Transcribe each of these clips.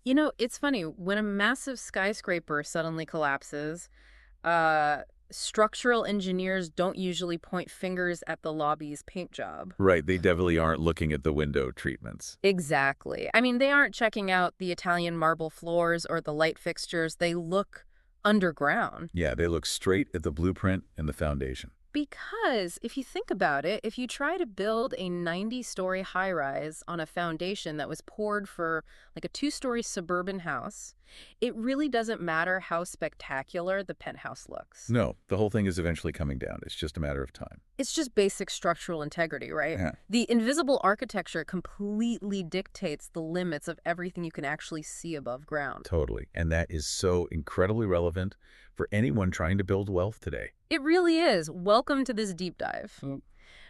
It's funny. When a massive skyscraper suddenly collapses, uh, structural engineers don't usually point fingers at the lobby's paint job. Right, they definitely aren't looking at the window treatments. Exactly. I mean, they aren't checking out the Italian marble floors or the light fixtures. They look underground. Yeah, they look straight at the blueprint and the foundation. Because if you think about it, if you try to build a 90-story high-rise on a foundation that was poured for like a two-story suburban house, it really doesn't matter how spectacular the penthouse looks. No, the whole thing is eventually coming down. It's just a matter of time. It's just basic structural integrity, right? Yeah, The invisible architecture completely dictates the limits of everything you can actually see above ground. totally. And that is so incredibly relevant for anyone trying to build wealth today. It really is. Welcome to this deep dive.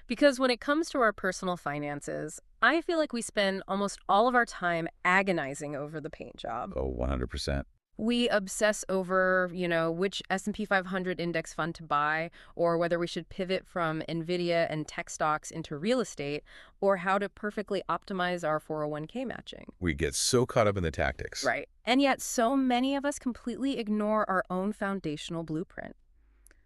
Because when it comes to our personal finances, I feel like we spend almost all of our time agonizing over the paint job. Oh, 100%. We obsess over, which S&P 500 index fund to buy, or whether we should pivot from Nvidia and tech stocks into real estate, or how to perfectly optimize our 401k matching. We get so caught up in the tactics. Right. And yet so many of us completely ignore our own foundational blueprint.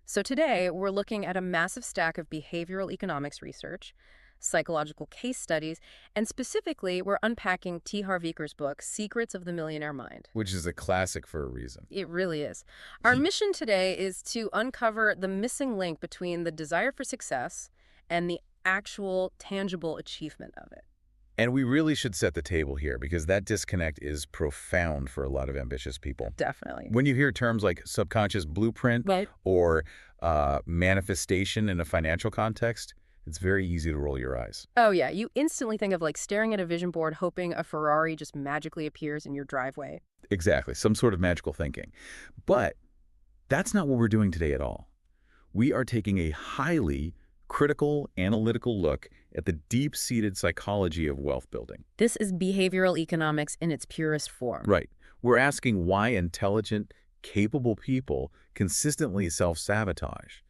So today, we're looking at a massive stack of behavioral economics research, psychological case studies, and specifically, we're unpacking T. Harv Eker's book, Secrets of the Millionaire Mind. Which is a classic for a reason. It really is. Our mission today is to uncover the missing link between the desire for success and the actual tangible achievement of it. And we really should set the table here because that disconnect is profound for a lot of ambitious people. Definitely. When you hear terms like subconscious blueprint Right. or manifestation in a financial context, it's very easy to roll your eyes. Oh, yeah. You instantly think of like staring at a vision board, hoping a Ferrari just magically appears in your driveway. Exactly, some sort of magical thinking. But that's not what we're doing today at all. We are taking a highly critical, analytical look at the deep-seated psychology of wealth building. This is behavioral economics in its purest form. Right. We're asking why intelligent, capable people consistently self-sabotage.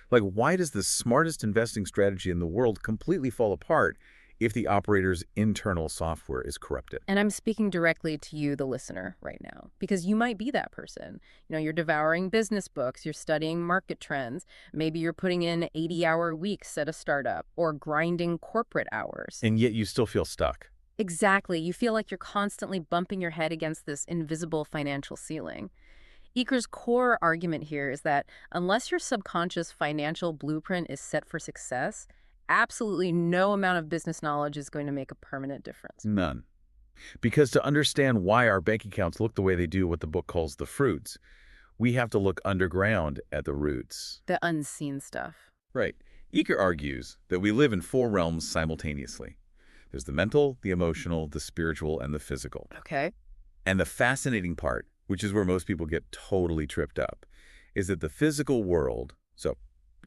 Like, why does the smartest investing strategy in the world completely fall apart if the operator's internal software is corrupted? And I'm speaking directly to you, the listener, right now, because you might be that person. You're devouring business books, you're studying market trends, maybe you're putting in 80-hour weeks at a startup or grinding corporate hours. And yet you still feel stuck. Exactly. You feel like you're constantly bumping your head against this invisible financial ceiling. Eker's core argument here is that unless your subconscious financial blueprint is set for success, absolutely no amount of business knowledge is going to make a permanent difference. None. Because to understand why our bank accounts look the way they do, what the book calls the fruits, we have to look underground at the roots. The unseen stuff. Right. Eker argues that we live in four realms simultaneously. There's the mental, the emotional, the spiritual, and the physical. Okay. And the fascinating part, which is where most people get totally tripped up, is that the physical world, so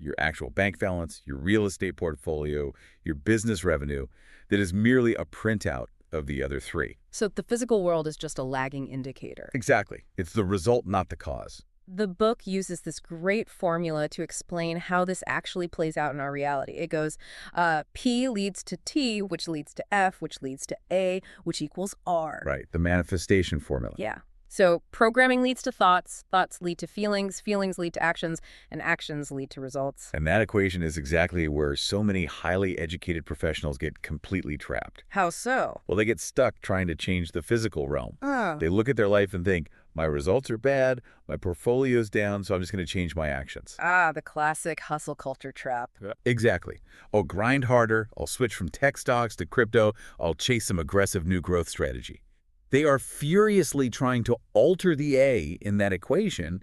your actual bank balance, your real estate portfolio, your business revenue, that is merely a printout of the other three. So the physical world is just a lagging indicator. Exactly. It's the result, not the cause. The book uses this great formula to explain how this actually plays out in our reality. It goes, P leads to T, which leads to F, which leads to A, which equals R. Right. The manifestation formula. Yeah. So programming leads to thoughts, thoughts lead to feelings, feelings lead to actions, and actions lead to results. And that equation is exactly where so many highly educated professionals get completely trapped. How so? Well, they get stuck trying to change the physical realm. Oh. They look at their life and think, my results are bad, my portfolio's down, so I'm just going to change my actions. The classic hustle culture trap. Exactly. I'll grind harder, I'll switch from tech stocks to crypto, I'll chase some aggressive new growth strategy. They are furiously trying to alter the A in that equation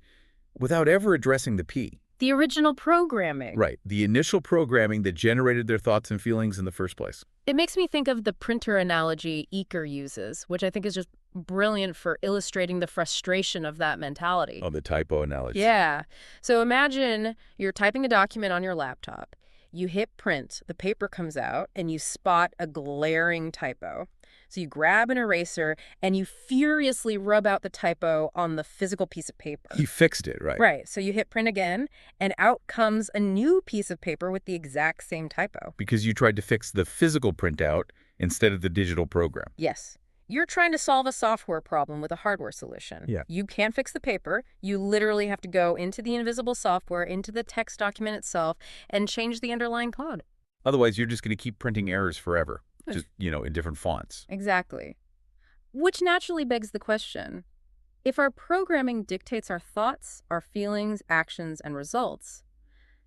without ever addressing the P. The original programming. Right, the initial programming that generated their thoughts and feelings in the first place. It makes me think of the printer analogy Eker uses, which I think is just brilliant for illustrating the frustration of that mentality. Oh, the typo analogy. Yeah. So imagine you're typing a document on your laptop. You hit print, the paper comes out, and you spot a glaring typo. So you grab an eraser and you furiously rub out the typo on the physical piece of paper. He fixed it, right? Right. So you hit print again, and out comes a new piece of paper with the exact same typo. Because you tried to fix the physical printout instead of the digital program. Yes. You're trying to solve a software problem with a hardware solution. Yeah. You can't fix the paper. You literally have to go into the invisible software, into the text document itself, and change the underlying code. Otherwise, you're just going to keep printing errors forever, just, in different fonts. Exactly. Which naturally begs the question, if our programming dictates our thoughts, our feelings, actions, and results,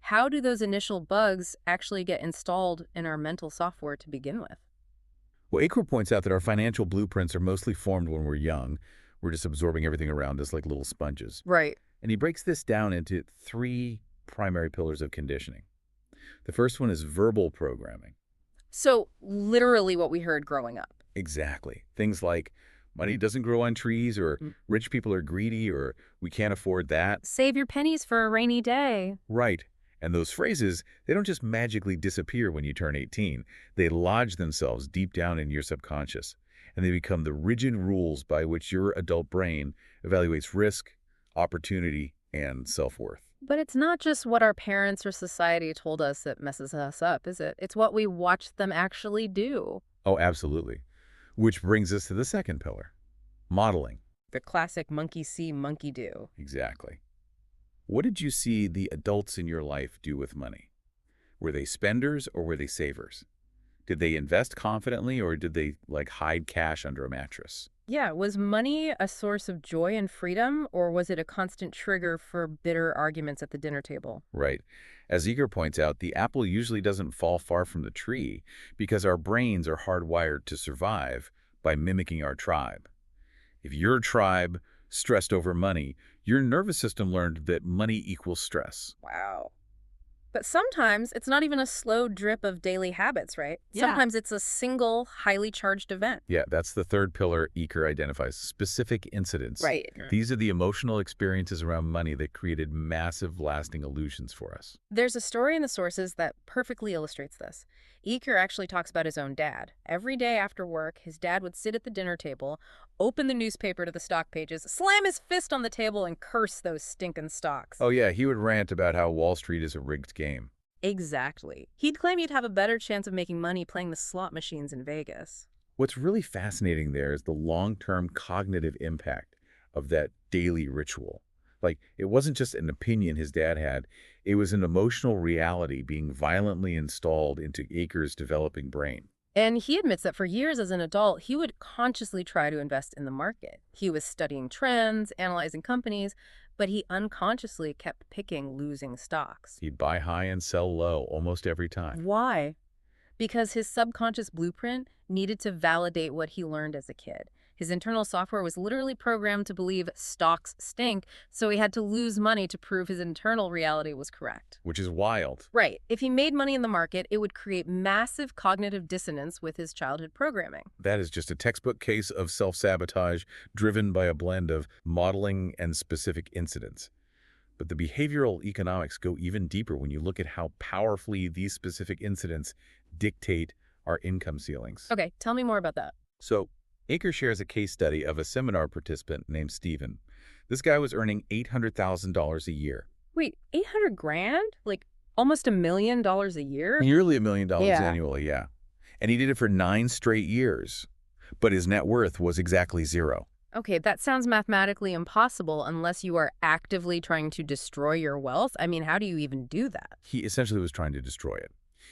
how do those initial bugs actually get installed in our mental software to begin with? Well, Aker points out that our financial blueprints are mostly formed when we're young. We're just absorbing everything around us like little sponges. Right. And he breaks this down into three primary pillars of conditioning. The first one is verbal programming. So literally what we heard growing up. Exactly. Things like money doesn't grow on trees, or rich people are greedy, or we can't afford that. Save your pennies for a rainy day. Right. And those phrases, they don't just magically disappear when you turn 18. They lodge themselves deep down in your subconscious, and they become the rigid rules by which your adult brain evaluates risk, opportunity, and self-worth. But it's not just what our parents or society told us that messes us up, is it? It's what we watch them actually do. Oh, absolutely. Which brings us to the second pillar, modeling. The classic monkey see, monkey do. Exactly. What did you see the adults in your life do with money? Were they spenders or were they savers? Did they invest confidently or did they hide cash under a mattress? Yeah, was money a source of joy and freedom, or was it a constant trigger for bitter arguments at the dinner table? Right. As Eker points out, the apple usually doesn't fall far from the tree because our brains are hardwired to survive by mimicking our tribe. If your tribe stressed over money, your nervous system learned that money equals stress. Wow. But sometimes it's not even a slow drip of daily habits, right? Yeah. Sometimes it's a single, highly charged event. Yeah, that's the third pillar Eker identifies, specific incidents. Right. These are the emotional experiences around money that created massive, lasting illusions for us. There's a story in the sources that perfectly illustrates this. Eker actually talks about his own dad. Every day after work, his dad would sit at the dinner table, open the newspaper to the stock pages, slam his fist on the table, and curse those stinking stocks. Oh yeah, he would rant about how Wall Street is a rigged game. Exactly. He'd claim you'd have a better chance of making money playing the slot machines in Vegas. What's really fascinating there is the long-term cognitive impact of that daily ritual. It wasn't just an opinion his dad had. It was an emotional reality being violently installed into Eker's developing brain. And he admits that for years as an adult, he would consciously try to invest in the market. He was studying trends, analyzing companies, but he unconsciously kept picking losing stocks. He'd buy high and sell low almost every time. Why? Because his subconscious blueprint needed to validate what he learned as a kid. His internal software was literally programmed to believe stocks stink, so he had to lose money to prove his internal reality was correct. Which is wild. Right. If he made money in the market, it would create massive cognitive dissonance with his childhood programming. That is just a textbook case of self-sabotage driven by a blend of modeling and specific incidents. But the behavioral economics go even deeper when you look at how powerfully these specific incidents dictate our income ceilings. Okay, tell me more about that. So, Aker shares a case study of a seminar participant named Steven. This guy was earning $800,000 a year. Wait, 800 grand? Like almost $1 million a year? Nearly $1 million Yeah. annually, yeah. And he did it for 9 straight years. But his net worth was exactly zero. Okay, that sounds mathematically impossible unless you are actively trying to destroy your wealth. I mean, how do you even do that? He essentially was trying to destroy it.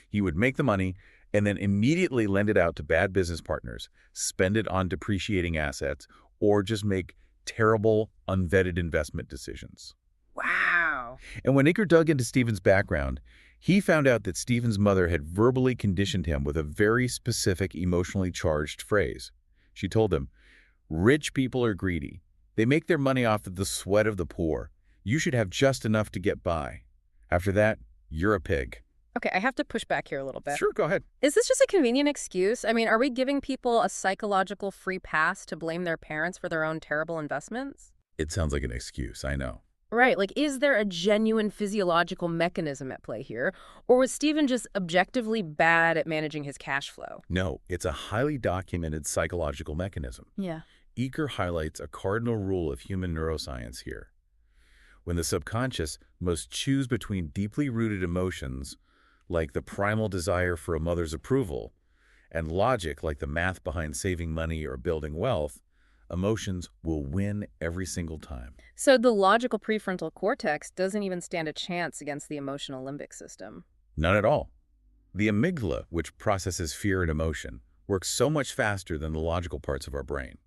He would make the money and then immediately lend it out to bad business partners, spend it on depreciating assets, or just make terrible, unvetted investment decisions. Wow. And when Aker dug into Stephen's background, he found out that Stephen's mother had verbally conditioned him with a very specific emotionally charged phrase. She told him, "Rich people are greedy. They make their money off of the sweat of the poor. You should have just enough to get by. After that, you're a pig." Okay, I have to push back here a little bit. Sure, go ahead. Is this just a convenient excuse? I mean, are we giving people a psychological free pass to blame their parents for their own terrible investments? It sounds like an excuse, I know. Right, like is there a genuine physiological mechanism at play here? Or was Steven just objectively bad at managing his cash flow? No, it's a highly documented psychological mechanism. Yeah. Eker highlights a cardinal rule of human neuroscience here. When the subconscious must choose between deeply rooted emotions, like the primal desire for a mother's approval, And logic, like the math behind saving money or building wealth, emotions will win every single time. So the logical prefrontal cortex doesn't even stand a chance against the emotional limbic system. None at all. The amygdala, which processes fear and emotion, works so much faster than the logical parts of our brain.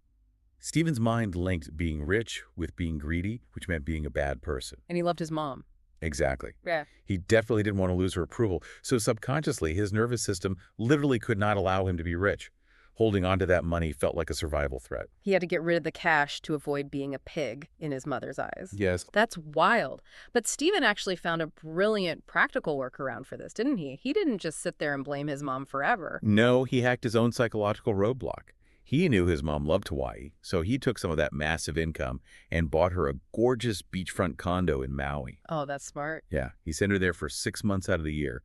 Stephen's mind linked being rich with being greedy, which meant being a bad person. And he loved his mom. Exactly. Yeah. He definitely didn't want to lose her approval, so subconsciously his nervous system literally could not allow him to be rich. Holding on to that money felt like a survival threat. He had to get rid of the cash to avoid being a pig in his mother's eyes. Yes. That's wild. But Stephen actually found a brilliant practical workaround for this, didn't he? He didn't just sit there and blame his mom forever. No, he hacked his own psychological roadblock. He knew his mom loved Hawaii, so he took some of that massive income and bought her a gorgeous beachfront condo in Maui. Oh, that's smart. Yeah, he sent her there for 6 months out of the year.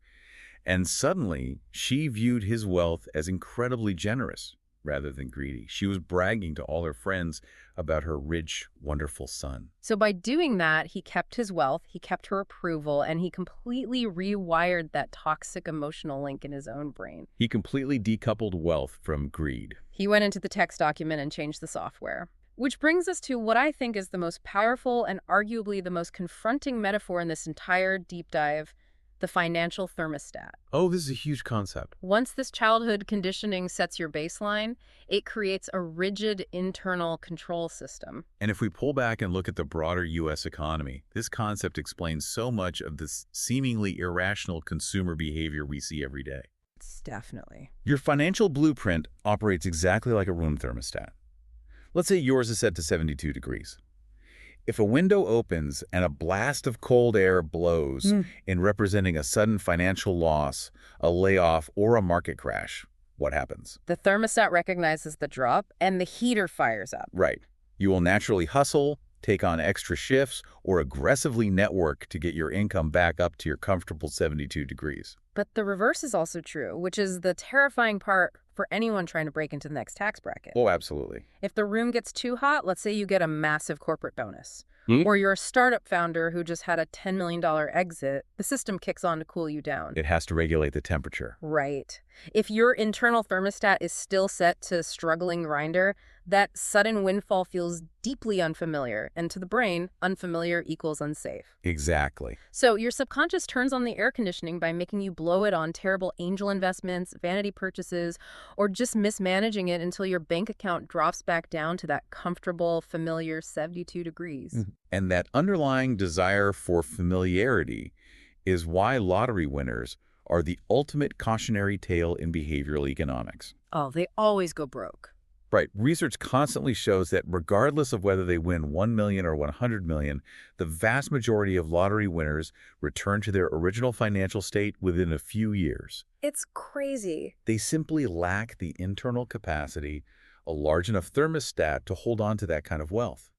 And suddenly, she viewed his wealth as incredibly generous rather than greedy. She was bragging to all her friends about her rich, wonderful son. So by doing that, he kept his wealth, he kept her approval, and he completely rewired that toxic emotional link in his own brain. He completely decoupled wealth from greed. He went into the text document and changed the software. Which brings us to what I think is the most powerful and arguably the most confronting metaphor in this entire deep dive, the financial thermostat. Oh, this is a huge concept. Once this childhood conditioning sets your baseline, it creates a rigid internal control system. And if we pull back and look at the broader U.S. economy, this concept explains so much of this seemingly irrational consumer behavior we see every day. Definitely. Your financial blueprint operates exactly like a room thermostat. Let's say yours is set to 72 degrees. If a window opens and a blast of cold air blows in representing a sudden financial loss, a layoff, or a market crash, what happens? The thermostat recognizes the drop and the heater fires up. Right. You will naturally hustle, take on extra shifts, or aggressively network to get your income back up to your comfortable 72 degrees. But the reverse is also true, which is the terrifying part for anyone trying to break into the next tax bracket. Oh, absolutely. If the room gets too hot, let's say you get a massive corporate bonus. Or you're a startup founder who just had a $10 million exit, the system kicks on to cool you down. It has to regulate the temperature. Right. If your internal thermostat is still set to struggling grinder, that sudden windfall feels deeply unfamiliar. And to the brain, unfamiliar equals unsafe. Exactly. So your subconscious turns on the air conditioning by making you blow it on terrible angel investments, vanity purchases, or just mismanaging it until your bank account drops back down to that comfortable, familiar 72 degrees. And that underlying desire for familiarity is why lottery winners are the ultimate cautionary tale in behavioral economics. Oh, they always go broke. Right. Research constantly shows that regardless of whether they win 1 million or 100 million, the vast majority of lottery winners return to their original financial state within a few years. It's crazy. They simply lack the internal capacity, a large enough thermostat to hold on to that kind of wealth.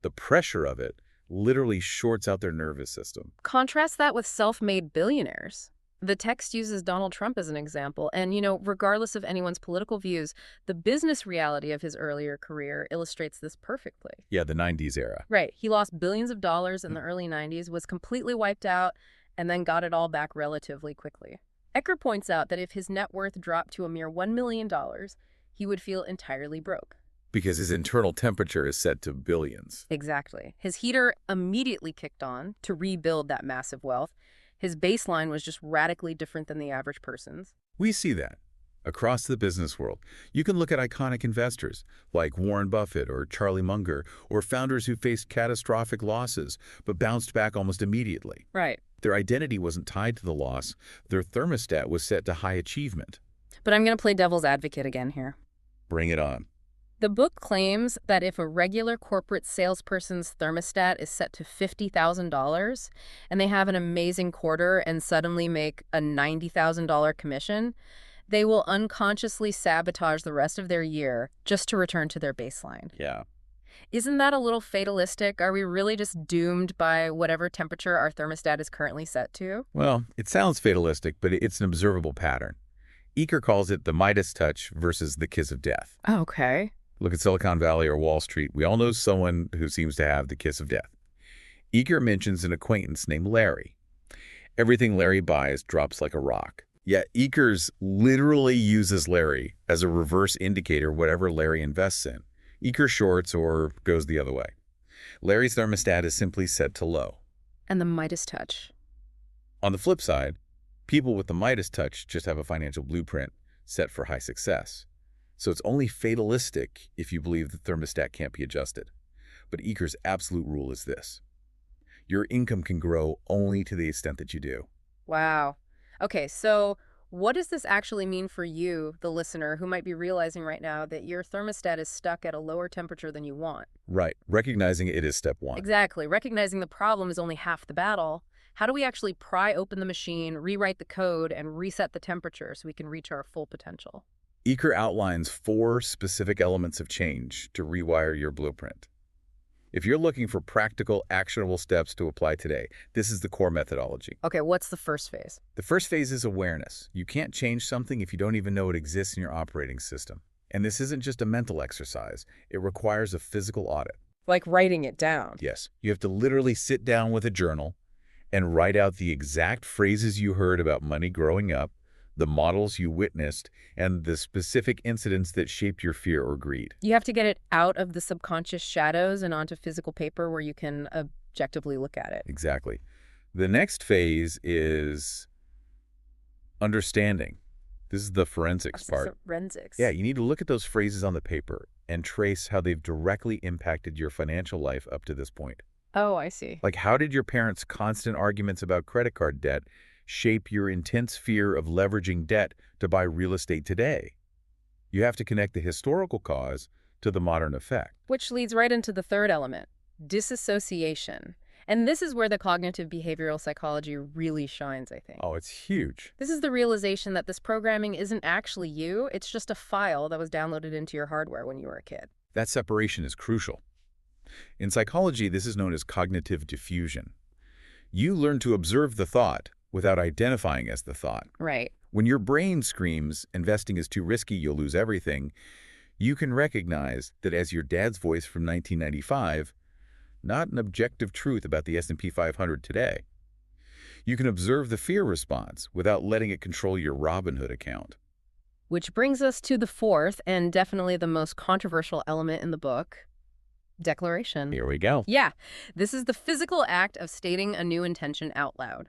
The pressure of it literally shorts out their nervous system. Contrast that with self-made billionaires. The text uses Donald Trump as an example, and, regardless of anyone's political views, the business reality of his earlier career illustrates this perfectly. Yeah, the 90s era. Right. He lost billions of dollars in the early 90s, was completely wiped out, and then got it all back relatively quickly. Eker points out that if his net worth dropped to a mere $1 million, he would feel entirely broke. Because his internal temperature is set to billions. Exactly. His heater immediately kicked on to rebuild that massive wealth. His baseline was just radically different than the average person's. We see that across the business world. You can look at iconic investors like Warren Buffett or Charlie Munger, or founders who faced catastrophic losses but bounced back almost immediately. Right. Their identity wasn't tied to the loss. Their thermostat was set to high achievement. But I'm going to play devil's advocate again here. Bring it on. The book claims that if a regular corporate salesperson's thermostat is set to $50,000 and they have an amazing quarter and suddenly make a $90,000 commission, they will unconsciously sabotage the rest of their year just to return to their baseline. Yeah. Isn't that a little fatalistic? Are we really just doomed by whatever temperature our thermostat is currently set to? Well, it sounds fatalistic, but it's an observable pattern. Eker calls it the Midas touch versus the kiss of death. Oh, okay. Look at Silicon Valley or Wall Street. We all know someone who seems to have the kiss of death. Eker mentions an acquaintance named Larry. Everything Larry buys drops like a rock. Yeah, Eker's literally uses Larry as a reverse indicator whatever Larry invests in. Eker shorts or goes the other way. Larry's thermostat is simply set to low. And the Midas touch. On the flip side, people with the Midas touch just have a financial blueprint set for high success. So it's only fatalistic if you believe the thermostat can't be adjusted. But Eker's absolute rule is this: your income can grow only to the extent that you do. Wow. Okay, so what does this actually mean for you, the listener, who might be realizing right now that your thermostat is stuck at a lower temperature than you want? Right. Recognizing it is step one. Exactly. Recognizing the problem is only half the battle. How do we actually pry open the machine, rewrite the code, and reset the temperature so we can reach our full potential? Eker outlines 4 specific elements of change to rewire your blueprint. If you're looking for practical, actionable steps to apply today, this is the core methodology. Okay, what's the first phase? The first phase is awareness. You can't change something if you don't even know it exists in your operating system. And this isn't just a mental exercise. It requires a physical audit. Like writing it down. Yes, you have to literally sit down with a journal and write out the exact phrases you heard about money growing up, the models you witnessed, and the specific incidents that shaped your fear or greed. You have to get it out of the subconscious shadows and onto physical paper where you can objectively look at it. Exactly. The next phase is understanding. This is the forensics part. Forensics. Yeah, you need to look at those phrases on the paper and trace how they've directly impacted your financial life up to this point. Oh, I see. Like, how did your parents' constant arguments about credit card debt shape your intense fear of leveraging debt to buy real estate today? You have to connect the historical cause to the modern effect. Which leads right into the third element, disassociation. And this is where the cognitive behavioral psychology really shines, I think. Oh, it's huge. This is the realization that this programming isn't actually you, it's just a file that was downloaded into your hardware when you were a kid. That separation is crucial. In psychology, this is known as cognitive diffusion. You learn to observe the thought without identifying as the thought. Right. When your brain screams, investing is too risky, you'll lose everything, you can recognize that as your dad's voice from 1995, not an objective truth about the S&P 500 today. You can observe the fear response without letting it control your Robinhood account. Which brings us to the fourth and definitely the most controversial element in the book, declaration. Here we go. Yeah, this is the physical act of stating a new intention out loud.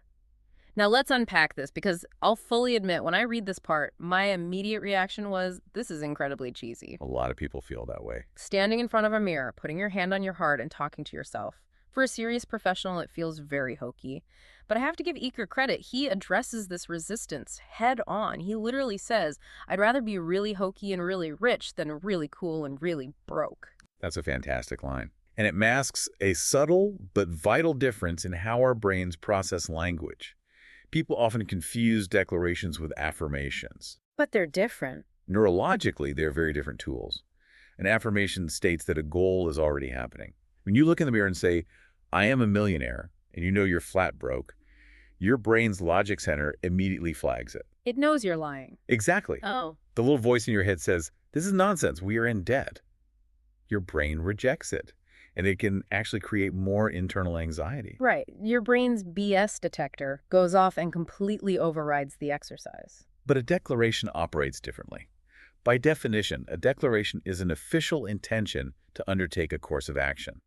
Now let's unpack this because I'll fully admit when I read this part, my immediate reaction was, this is incredibly cheesy. A lot of people feel that way. Standing in front of a mirror, putting your hand on your heart and talking to yourself. For a serious professional, it feels very hokey. But I have to give Eker credit. He addresses this resistance head on. He literally says, I'd rather be really hokey and really rich than really cool and really broke. That's a fantastic line. And it masks a subtle but vital difference in how our brains process language. People often confuse declarations with affirmations. But they're different. Neurologically, they're very different tools. An affirmation states that a goal is already happening. When you look in the mirror and say, I am a millionaire, and you know you're flat broke, your brain's logic center immediately flags it. It knows you're lying. Exactly. Oh. The little voice in your head says, this is nonsense, we are in debt. Your brain rejects it, and it can actually create more internal anxiety. Right. Your brain's BS detector goes off and completely overrides the exercise. But a declaration operates differently. By definition, a declaration is an official intention to undertake a course of action.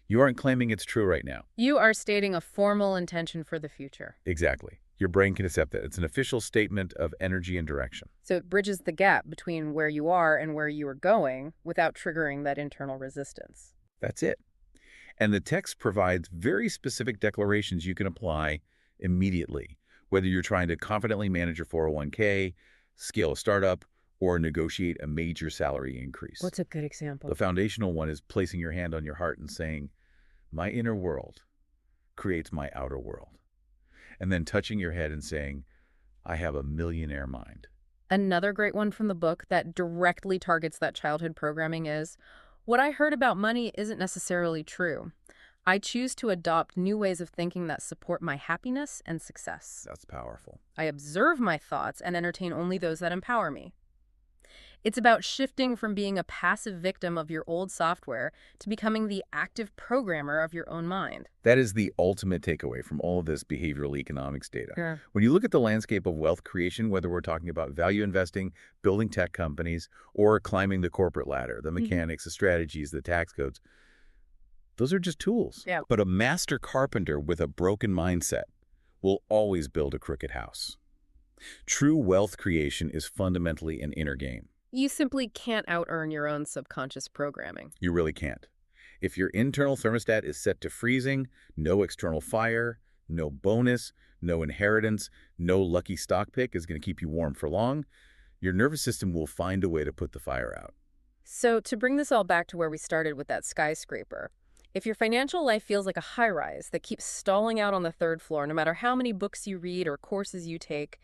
You aren't claiming it's true right now. You are stating a formal intention for the future. Exactly. Your brain can accept that. It's an official statement of energy and direction. So it bridges the gap between where you are and where you are going without triggering that internal resistance. That's it. And the text provides very specific declarations you can apply immediately, whether you're trying to confidently manage your 401k, scale a startup, or negotiate a major salary increase. What's a good example? The foundational one is placing your hand on your heart and saying, my inner world creates my outer world. And then touching your head and saying, I have a millionaire mind. Another great one from the book that directly targets that childhood programming is, what I heard about money isn't necessarily true. I choose to adopt new ways of thinking that support my happiness and success. That's powerful. I observe my thoughts and entertain only those that empower me. It's about shifting from being a passive victim of your old software to becoming the active programmer of your own mind. That is the ultimate takeaway from all of this behavioral economics data. Yeah. When you look at the landscape of wealth creation, whether we're talking about value investing, building tech companies, or climbing the corporate ladder, the mechanics, the strategies, the tax codes, those are just tools. Yeah. But a master carpenter with a broken mindset will always build a crooked house. True wealth creation is fundamentally an inner game. You simply can't out-earn your own subconscious programming. You really can't. If your internal thermostat is set to freezing, no external fire, no bonus, no inheritance, no lucky stock pick is going to keep you warm for long, your nervous system will find a way to put the fire out. So to bring this all back to where we started with that skyscraper, if your financial life feels like a high-rise that keeps stalling out on the third floor, no matter how many books you read or courses you take,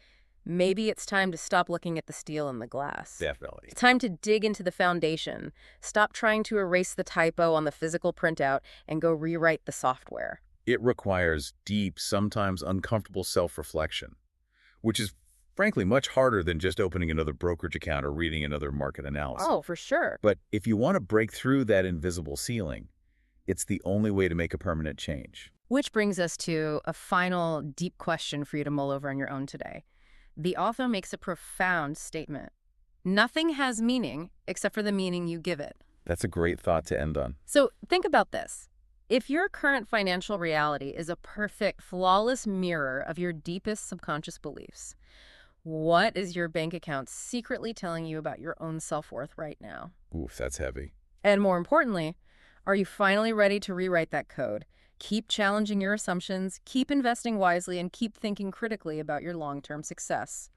maybe it's time to stop looking at the steel and the glass. Definitely. It's time to dig into the foundation, stop trying to erase the typo on the physical printout, and go rewrite the software. It requires deep, sometimes uncomfortable self-reflection, which is frankly much harder than just opening another brokerage account or reading another market analysis. Oh, for sure. But if you want to break through that invisible ceiling, it's the only way to make a permanent change. Which brings us to a final deep question for you to mull over on your own today. The author makes a profound statement. Nothing has meaning except for the meaning you give it. That's a great thought to end on. So think about this. If your current financial reality is a perfect, flawless mirror of your deepest subconscious beliefs, what is your bank account secretly telling you about your own self-worth right now? Oof, that's heavy. And more importantly, are you finally ready to rewrite that code? Keep challenging your assumptions, keep investing wisely, and keep thinking critically about your long-term success.